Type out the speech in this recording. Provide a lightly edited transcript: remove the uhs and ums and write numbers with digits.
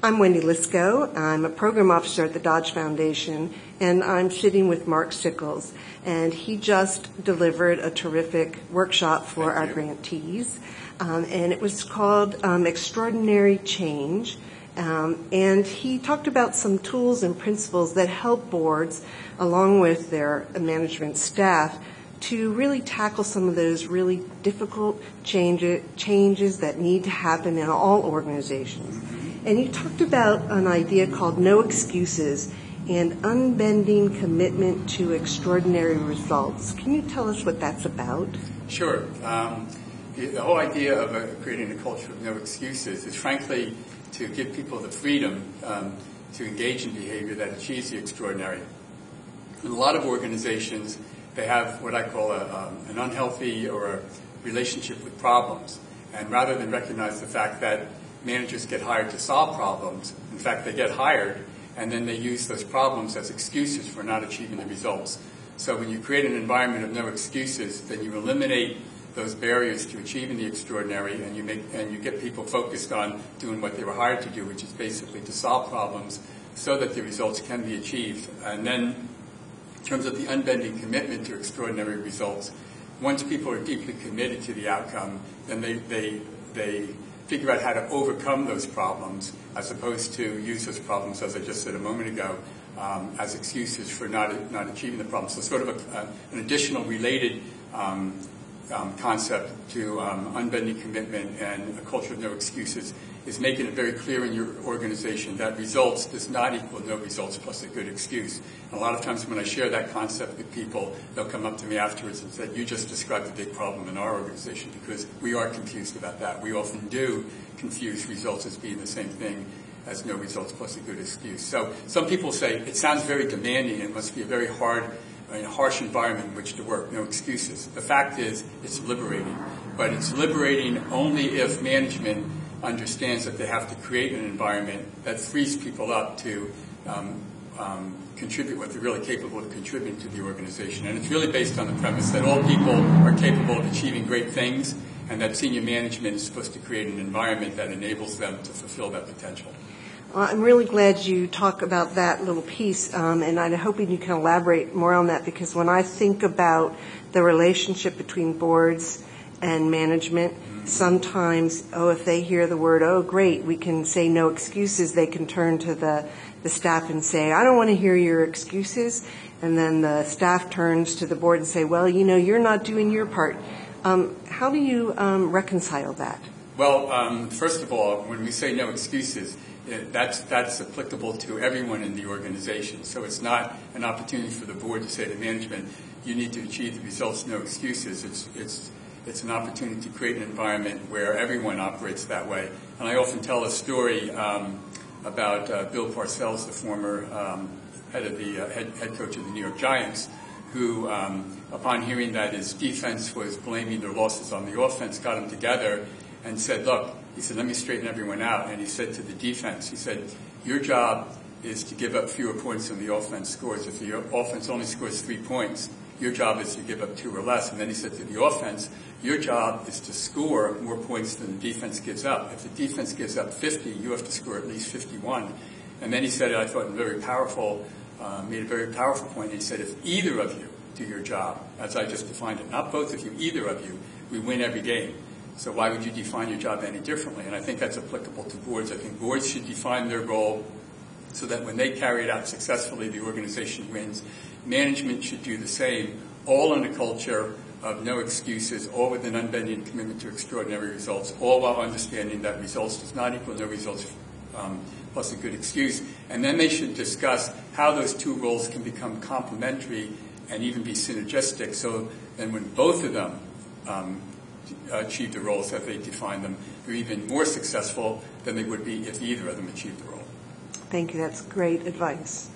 I'm Wendy Lisco. I'm a program officer at the Dodge Foundation, and I'm sitting with Mark Sickles. And he just delivered a terrific workshop for our grantees, and it was called Extraordinary Change. And he talked about some tools and principles that help boards, along with their management staff, to really tackle some of those really difficult changes that need to happen in all organizations. And he talked about an idea called no excuses and unbending commitment to extraordinary results. Can you tell us what that's about? Sure. The whole idea of creating a culture of no excuses is, frankly, to give people the freedom to engage in behavior that achieves the extraordinary. In a lot of organizations, they have what I call an unhealthy or a relationship with problems. And rather than recognize the fact that managers get hired to solve problems, in fact, they get hired, and then they use those problems as excuses for not achieving the results. So when you create an environment of no excuses, then you eliminate those barriers to achieving the extraordinary, and you get people focused on doing what they were hired to do, which is basically to solve problems so that the results can be achieved. And then in terms of the unbending commitment to extraordinary results, once people are deeply committed to the outcome, then they figure out how to overcome those problems, as opposed to use those problems, as I just said a moment ago, as excuses for not achieving the problem. So sort of an additional related concept to unbending commitment and a culture of no excuses is making it very clear in your organization that results does not equal no results plus a good excuse. And a lot of times when I share that concept with people, they'll come up to me afterwards and say, you just described a big problem in our organization, because we are confused about that. We often do confuse results as being the same thing as no results plus a good excuse. So some people say, it sounds very demanding, it must be a very harsh environment in which to work, no excuses. The fact is, it's liberating. But it's liberating only if management understands that they have to create an environment that frees people up to contribute what they're really capable of contributing to the organization. And it's really based on the premise that all people are capable of achieving great things, and that senior management is supposed to create an environment that enables them to fulfill that potential. I'm really glad you talk about that little piece, and I'm hoping you can elaborate more on that, because when I think about the relationship between boards and management, sometimes, if they hear the word, great, we can say no excuses, they can turn to the staff and say, I don't want to hear your excuses. And then the staff turns to the board and say, well, you're not doing your part. How do you reconcile that? Well, first of all, when we say no excuses, that's applicable to everyone in the organization. So it's not an opportunity for the board to say to management, you need to achieve the results, no excuses. It's an opportunity to create an environment where everyone operates that way. And I often tell a story about Bill Parcells, the former head coach of the New York Giants, who, upon hearing that his defense was blaming their losses on the offense, got them together and said, look, he said, let me straighten everyone out. And he said to the defense, he said, your job is to give up fewer points than the offense scores. If the offense only scores 3 points, your job is to give up 2 or less. And then he said to the offense, your job is to score more points than the defense gives up. If the defense gives up 50, you have to score at least 51. And then he said, I thought, made a very powerful point. He said, if either of you do your job, as I just defined it, not both of you, either of you, we win every game. So why would you define your job any differently? And I think that's applicable to boards. I think boards should define their role so that when they carry it out successfully, the organization wins. Management should do the same, all in a culture of no excuses, all with an unbending commitment to extraordinary results, all while understanding that results does not equal no results plus a good excuse. And then they should discuss how those two roles can become complementary and even be synergistic, so then when both of them achieve the roles that they define them, they're even more successful than they would be if either of them achieved the role. Thank you. That's great advice.